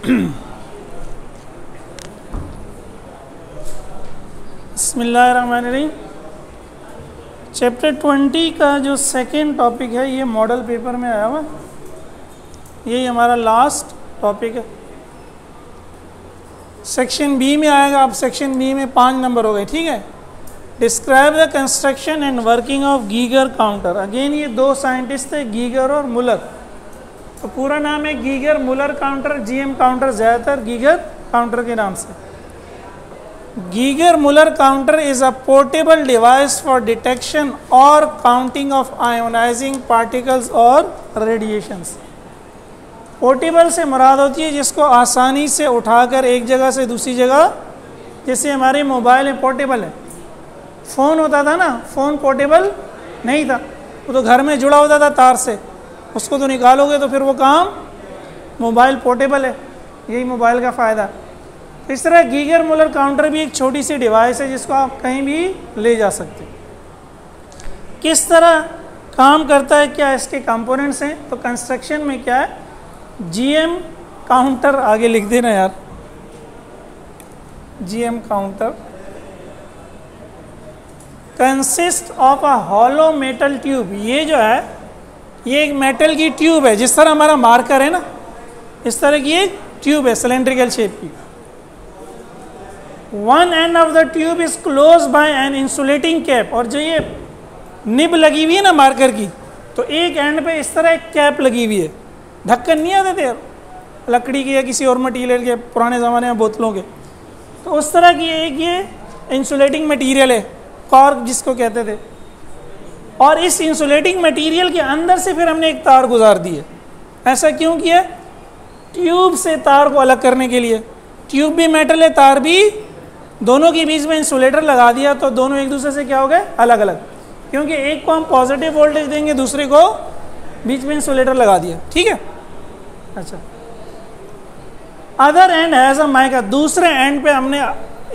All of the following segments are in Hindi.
बिस्मिल्लाहिर्रहमानिर्रहीम। चैप्टर 20 का जो सेकेंड टॉपिक है ये मॉडल पेपर में आया हुआ, यही हमारा लास्ट टॉपिक है। सेक्शन बी में आएगा। अब सेक्शन बी में 5 नंबर हो गए, ठीक है। Describe the construction and working of Geiger counter. Again ये 2 साइंटिस्ट थे, गीगर और मुलर। तो पूरा नाम है Geiger Muller counter, GM counter ज़्यादातर गीगर काउंटर के नाम से। Geiger Muller counter is a portable device for detection और काउंटिंग ऑफ आयोनाइजिंग पार्टिकल्स और रेडिएशंस। पोर्टेबल से मुराद होती है जिसको आसानी से उठाकर एक जगह से दूसरी जगह, जैसे हमारे मोबाइल में पोर्टेबल है। फ़ोन होता था ना, फ़ोन पोर्टेबल नहीं था, वो तो घर में जुड़ा होता था तार से, उसको तो निकालोगे तो फिर वो काम, मोबाइल पोर्टेबल है। यही मोबाइल का फ़ायदा। इस तरह गीगर मुलर काउंटर भी एक छोटी सी डिवाइस है जिसको आप कहीं भी ले जा सकते। किस तरह काम करता है, क्या इसके कंपोनेंट्स हैं, तो कंस्ट्रक्शन में क्या है, जीएम काउंटर आगे लिख देना यार, GM counter consist of a hollow metal tube. ये जो है ये एक मेटल की ट्यूब है, जिस तरह हमारा मार्कर है ना, इस तरह की एक ट्यूब है सिलेंड्रिकल शेप की। One end of the tube is close by an insulating cap. और जो ये निब लगी हुई है ना मार्कर की, तो एक एंड पे इस तरह एक कैप लगी हुई है। ढक्कन नहीं आते थे लकड़ी के या किसी और मटीरियल के, पुराने ज़माने में बोतलों के, तो उस तरह की एक ये इंसुलेटिंग मटीरियल है, कॉर्क जिसको कहते थे। और इस इंसुलेटिंग मटीरियल के अंदर से फिर हमने एक तार गुजार दी है। ऐसा क्यों किया? ट्यूब से तार को अलग करने के लिए। ट्यूब भी मेटल है, तार भी, दोनों के बीच में इंसुलेटर लगा दिया तो दोनों एक दूसरे से क्या हो गए, अलग अलग। क्योंकि एक को हम पॉजिटिव वोल्टेज देंगे, दूसरे को बीच में इंसुलेटर लगा दिया, ठीक है। अच्छा, other and has a mica. दूसरे एंड पे हमने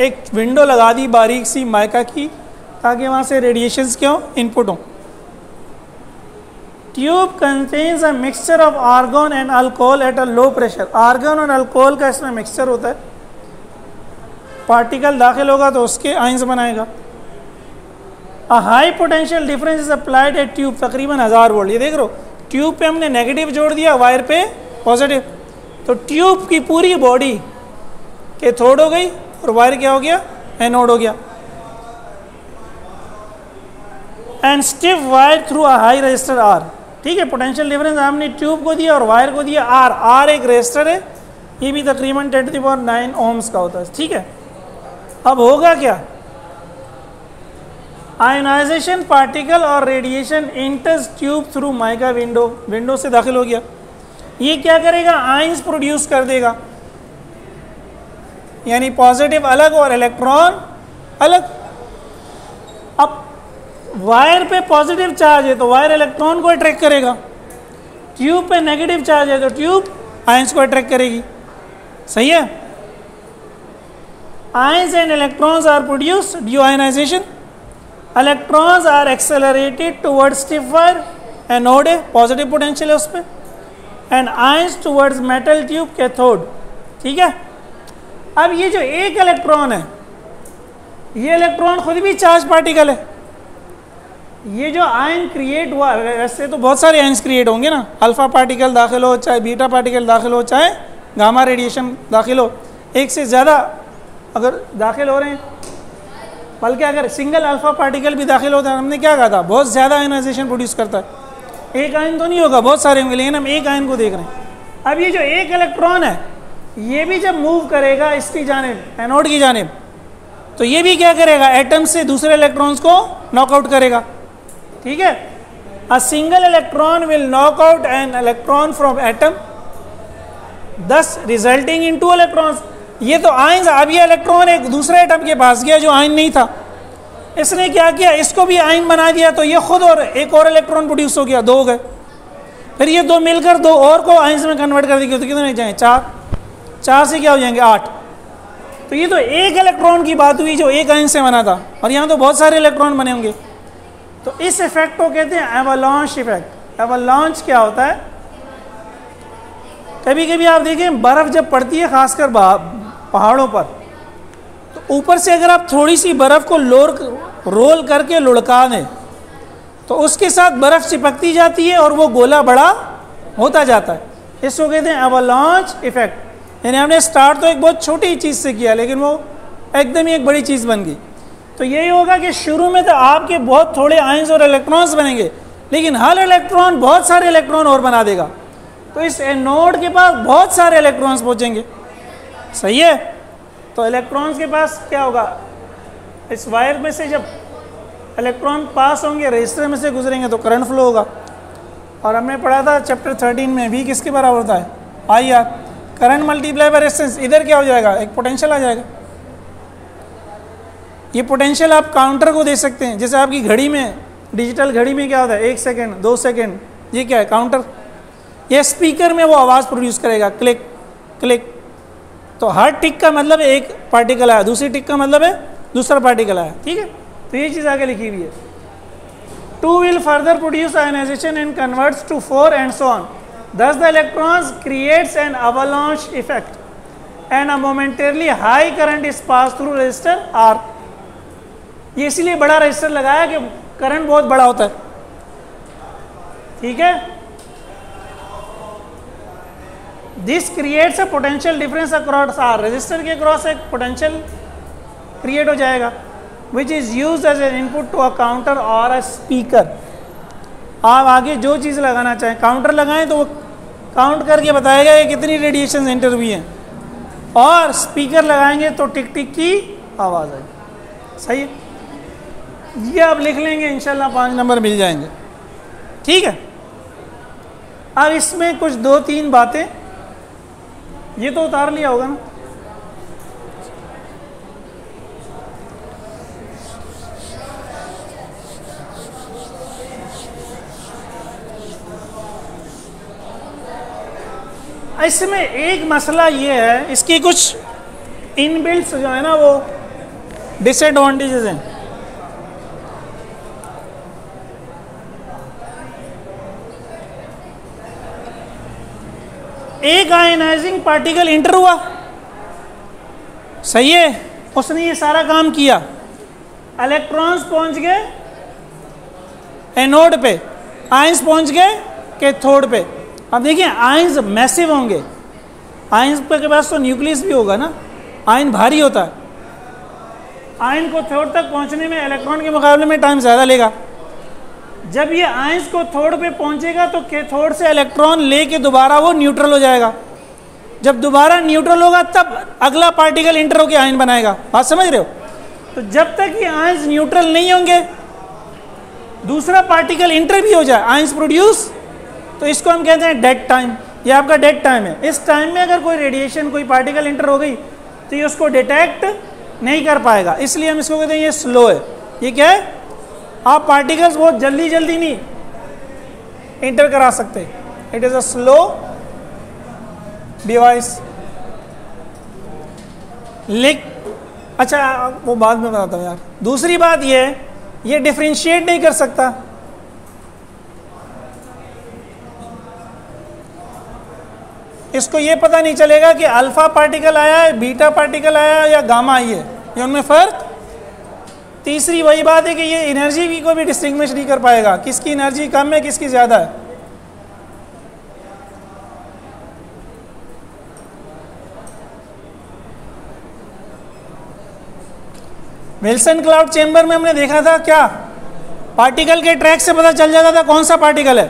एक विंडो लगा दी बारीक सी माइका की, ताकि वहाँ से रेडिएशंस क्या हो, इनपुट हो। Tube contains a mixture of argon and alcohol at a low pressure. Argon और अल्कोहल का इसमें मिक्सचर होता है। पार्टिकल दाखिल होगा तो उसके आयंस बनाएगा। A high potential difference is applied at tube, तकरीबन 1000 वोल्ट। ये देख रहे हो, ट्यूब पे हमने नेगेटिव जोड़ दिया, वायर पे पॉजिटिव, तो ट्यूब की पूरी बॉडी कैथोड हो गई और वायर क्या हो गया, एनोड हो गया। And stiff wire through a high resistor r. ठीक है, पोटेंशियल डिफरेंस हमने ट्यूब को दिया और वायर को दिया आर। आर एक रेजिस्टर है, ये भी तकरीबन 10⁹ ओम्स का होता है, ठीक है। अब होगा क्या, आयोनाइजेशन पार्टिकल और radiation इंटर्स tube through mica window. Window से दाखिल हो गया, ये क्या करेगा, आयंस प्रोड्यूस कर देगा, यानी पॉजिटिव अलग और इलेक्ट्रॉन अलग। अब वायर पे पॉजिटिव चार्ज है तो वायर इलेक्ट्रॉन को अट्रैक्ट करेगा, ट्यूब पे नेगेटिव चार्ज है तो ट्यूब आयंस को अट्रैक्ट करेगी, सही है। Ions and electrons are produced due ionisation. Electrons are accelerated towards stiff wire, anode है, पॉजिटिव पोटेंशियल है उस पर, and ions towards metal tube, cathode, ठीक है। अब ये जो एक इलेक्ट्रॉन है, ये इलेक्ट्रॉन खुद भी चार्ज पार्टिकल है। ये जो आयन क्रिएट हुआ, वैसे तो बहुत सारे आयंस क्रिएट होंगे ना, अल्फा पार्टिकल दाखिल हो, चाहे बीटा पार्टिकल दाखिल हो, चाहे गामा रेडिएशन दाखिल हो, एक से ज़्यादा अगर दाखिल हो रहे हैं, बल्कि अगर सिंगल अल्फा पार्टिकल भी दाखिल होता है, हमने क्या कहा था, बहुत ज़्यादा आयनाइजेशन प्रोड्यूस करता है। एक आयन तो नहीं होगा, बहुत सारे होंगे, लेकिन हम एक आयन को देख रहे हैं। अब ये जो एक इलेक्ट्रॉन है, ये भी जब मूव करेगा इसकी जानिब, एनोड की जानिब, तो ये भी क्या करेगा, एटम से दूसरे इलेक्ट्रॉन्स को नॉकआउट करेगा, ठीक है। A single electron will knock out an electron from atom, दस रिजल्टिंग इन 2 इलेक्ट्रॉन्स। ये तो आयन, अब ये इलेक्ट्रॉन एक दूसरे एटम के पास गया जो आयन नहीं था, इसने क्या किया, इसको भी आयन बना दिया, तो ये खुद और एक और इलेक्ट्रॉन प्रोड्यूस हो गया, 2 हो गए। फिर ये 2 मिलकर 2 और को आयंस में कन्वर्ट कर देंगे, तो कितने जाएँ, 4, 4 से क्या हो जाएंगे, 8। तो ये तो एक इलेक्ट्रॉन की बात हुई जो एक आयन से बना था, और यहाँ तो बहुत सारे इलेक्ट्रॉन बने होंगे। तो इस इफेक्ट को कहते हैं एवलांच इफेक्ट। एवलांच क्या होता है, कभी कभी आप देखें बर्फ़ जब पड़ती है खासकर पहाड़ों पर, तो ऊपर से अगर आप थोड़ी सी बर्फ़ को रोल करके लुढ़का दें तो उसके साथ बर्फ़ चिपकती जाती है और वो गोला बड़ा होता जाता है। इसको कहते हैं अवलांच इफेक्ट। यानी हमने स्टार्ट तो एक बहुत छोटी चीज़ से किया लेकिन वो एकदम ही एक बड़ी चीज़ बन गई। तो यही होगा कि शुरू में तो आपके बहुत थोड़े आयंस और इलेक्ट्रॉन्स बनेंगे, लेकिन हर इलेक्ट्रॉन बहुत सारे इलेक्ट्रॉन और बना देगा, तो इस एनोड के पास बहुत सारे इलेक्ट्रॉन्स पहुंचेंगे। सही है। तो इलेक्ट्रॉन्स के पास क्या होगा, इस वायर में से जब इलेक्ट्रॉन पास होंगे रेजिस्टर में से गुजरेंगे तो करंट फ्लो होगा। और हमने पढ़ा था चैप्टर 13 में भी किसके बराबर होता है, I R, current multiply by resistance. इधर क्या हो जाएगा, एक पोटेंशियल आ जाएगा। ये पोटेंशियल आप काउंटर को दे सकते हैं, जैसे आपकी घड़ी में, डिजिटल घड़ी में क्या होता है 1 सेकेंड 2 सेकेंड, ये क्या है काउंटर। ये स्पीकर में वो आवाज़ प्रोड्यूस करेगा, क्लिक क्लिक। तो हर टिक का मतलब है एक पार्टिकल आया, दूसरी टिक का मतलब है दूसरा पार्टिकल आया। ठीक है, तो ये चीज़ आगे लिखी हुई है। 2 will further produce ionization and converts to 4 and so on. Thus the electrons creates an avalanche effect and a momentarily high current is passed through resistor R. ये इसलिए बड़ा रेजिस्टर लगाया कि करंट बहुत बड़ा होता है। ठीक है, this creates a potential difference across R. Resistor के क्रॉस एक पोटेंशियल क्रिएट हो जाएगा which is used as an input to a counter और अ स्पीकर। आप आगे जो चीज़ लगाना चाहें, काउंटर लगाएं तो वो काउंट करके बताएगा कि कितनी रेडिएशन एंटर हुई हैं, और स्पीकर लगाएंगे तो टिक टिक की आवाज़ आएगी। सही है, ये आप लिख लेंगे इंशाल्लाह 5 नंबर मिल जाएंगे। ठीक है, अब इसमें कुछ 2-3 बातें, ये तो उतार लिया होगा ना। इसमें एक मसला ये है, इसकी कुछ इनबिल्ट जो है ना वो डिसएडवांटेजेस हैं। एक आयनाइजिंग पार्टिकल इंटर हुआ, सही है, उसने ये सारा काम किया, इलेक्ट्रॉन्स पहुंच गए एनोड पे, आयंस पहुंच गए कैथोड पे। अब देखिए आयंस मैसिव होंगे, आयंस के पास तो न्यूक्लियस भी होगा ना, आयन भारी होता है, आयन को थोड़ तक पहुंचने में इलेक्ट्रॉन के मुकाबले में टाइम ज़्यादा लेगा। जब ये आयंस को थोड़ पे पहुंचेगा तो कैथोड से इलेक्ट्रॉन लेके दोबारा वो न्यूट्रल हो जाएगा। जब दोबारा न्यूट्रल होगा तब अगला पार्टिकल इंटर होकर आयन बनाएगा। बात समझ रहे हो? तो जब तक ये आयंस न्यूट्रल नहीं होंगे, दूसरा पार्टिकल इंटर भी हो जाए, आयंस प्रोड्यूस, तो इसको हम कहते हैं डेड टाइम। ये आपका डेड टाइम है। इस टाइम में अगर कोई रेडिएशन, कोई पार्टिकल इंटर हो गई तो ये उसको डिटेक्ट नहीं कर पाएगा, इसलिए हम इसको कहते हैं ये स्लो है। ये क्या है, आप पार्टिकल्स बहुत जल्दी जल्दी नहीं इंटर करा सकते, it is a slow device. अच्छा वो बाद में बताता हूँ यार। दूसरी बात ये डिफरेंशिएट नहीं कर सकता। इसको ये पता नहीं चलेगा कि अल्फा पार्टिकल आया है, बीटा पार्टिकल आया है या गामा आई है, ये उनमें फर्क। तीसरी वही बात है कि ये एनर्जी भी को भी डिस्टिंग्विश नहीं कर पाएगा, किसकी एनर्जी कम है किसकी ज़्यादा है। विल्सन क्लाउड चेंबर में हमने देखा था क्या, पार्टिकल के ट्रैक से पता चल जाता था कौन सा पार्टिकल है,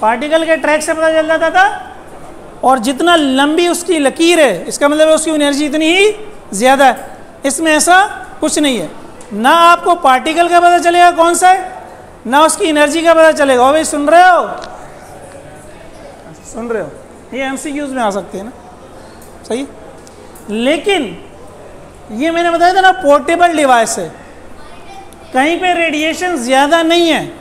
पार्टिकल के ट्रैक से पता चल जाता था, और जितना लंबी उसकी लकीर है इसका मतलब है उसकी एनर्जी इतनी ही ज़्यादा है। इसमें ऐसा कुछ नहीं है, ना आपको पार्टिकल का पता चलेगा कौन सा है, ना उसकी एनर्जी का पता चलेगा। भाई सुन रहे हो, सुन रहे हो, ये एमसीक्यूज में आ सकते हैं ना, सही। लेकिन ये मैंने बताया था ना पोर्टेबल डिवाइस है, कहीं पे रेडिएशन ज़्यादा नहीं है,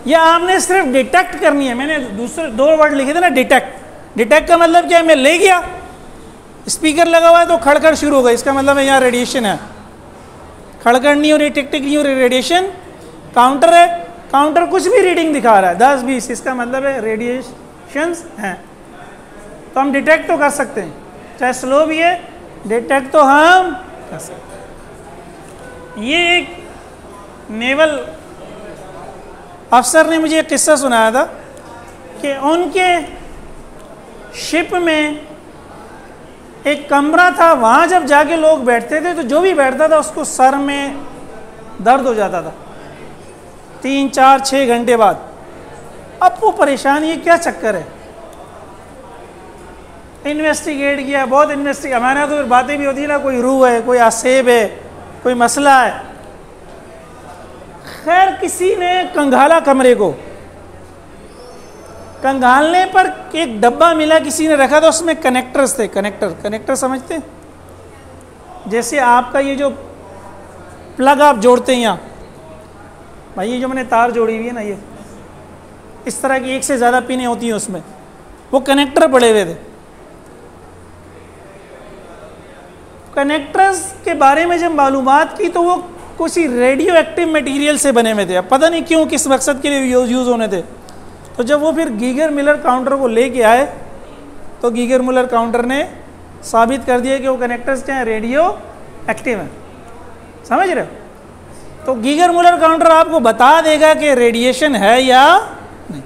या आपने सिर्फ डिटेक्ट करनी है। मैंने दूसरे 2 वर्ड लिखे थे ना, डिटेक्ट। डिटेक्ट का मतलब क्या है, मैं ले गया, स्पीकर लगा हुआ है तो खड़खड़ शुरू हो गई, इसका मतलब है यहाँ रेडिएशन है। खड़खड़ नहीं हो रही, टिक टिक नहीं हो रही, रेडिएशन। काउंटर है, काउंटर कुछ भी रीडिंग दिखा रहा है 10-20, इसका मतलब है रेडिएशंस हैं। तो हम डिटेक्ट तो कर सकते हैं, चाहे स्लो भी है डिटेक्ट तो हम कर सकते हैं। ये एक नेवल अफसर ने मुझे एक किस्सा सुनाया था कि उनके शिप में एक कमरा था, वहाँ जब जाके लोग बैठते थे तो जो भी बैठता था उसको सर में दर्द हो जाता था 3, 4, 6 घंटे बाद। अब वो परेशान, ये क्या चक्कर है। इन्वेस्टिगेट किया, बहुत इन्वेस्टिगेट, हमारे यहाँ तो फिर बातें भी होती है ना, कोई रूह है, कोई आसेब है, कोई मसला है। खैर किसी ने कंघाला कमरे को, कंघालने पर एक डब्बा मिला, किसी ने रखा था, उसमें कनेक्टर्स थे। कनेक्टर समझते हैं, जैसे आपका ये जो प्लग आप जोड़ते हैं यहाँ, भाई ये जो मैंने तार जोड़ी हुई है ना, ये इस तरह की एक से ज़्यादा पिनें होती हैं उसमें, वो कनेक्टर पड़े हुए थे। कनेक्टर्स के बारे में जब मालूमात की तो वो कुछ रेडियो एक्टिव मटीरियल से बने हुए थे। अब पता नहीं क्यों, किस मकसद के लिए यूज़ होने थे। तो जब वो फिर गीगर मिलर काउंटर को लेके आए तो गीगर मिलर काउंटर ने साबित कर दिया कि वो कनेक्टर्स क्या हैं, रेडियो एक्टिव हैं। समझ रहे हो? तो गीगर मिलर काउंटर आपको बता देगा कि रेडिएशन है या नहीं।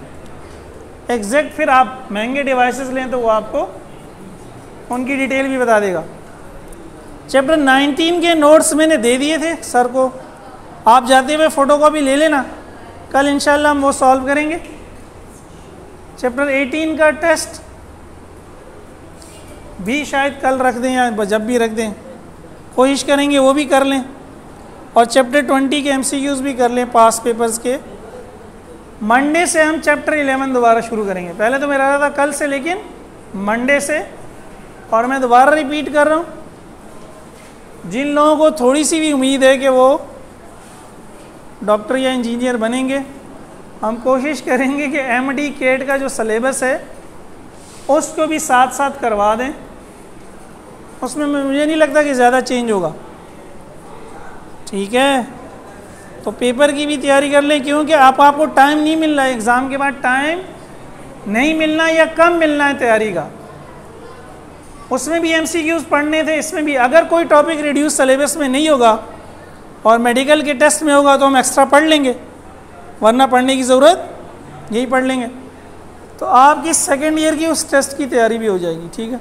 एग्जैक्ट फिर आप महंगे डिवाइसेस लें तो वो आपको उनकी डिटेल भी बता देगा। चैप्टर 19 के नोट्स मैंने दे दिए थे सर को, आप जाते हुए फ़ोटोकॉपी ले लेना, कल इंशाल्लाह हम वो सॉल्व करेंगे। चैप्टर 18 का टेस्ट भी शायद कल रख दें या जब भी रख दें, कोशिश करेंगे वो भी कर लें। और चैप्टर 20 के MCQs भी कर लें पास पेपर्स के। मंडे से हम चैप्टर 11 दोबारा शुरू करेंगे। पहले तो मेरा रहा था कल से, लेकिन मंडे से। और मैं दोबारा रिपीट कर रहा हूँ, जिन लोगों को थोड़ी सी भी उम्मीद है कि वो डॉक्टर या इंजीनियर बनेंगे, हम कोशिश करेंगे कि MD CAT का जो सलेबस है उसको भी साथ साथ करवा दें। उसमें मुझे नहीं लगता कि ज़्यादा चेंज होगा। ठीक है, तो पेपर की भी तैयारी कर लें, क्योंकि आपको टाइम नहीं मिल रहा है, एग्ज़ाम के बाद टाइम नहीं मिलना या कम मिलना है तैयारी का। उसमें भी MCQs पढ़ने थे, इसमें भी। अगर कोई टॉपिक रिड्यूस सिलेबस में नहीं होगा और मेडिकल के टेस्ट में होगा तो हम एक्स्ट्रा पढ़ लेंगे, वरना पढ़ने की ज़रूरत यही पढ़ लेंगे। तो आपकी सेकेंड ईयर की उस टेस्ट की तैयारी भी हो जाएगी। ठीक है।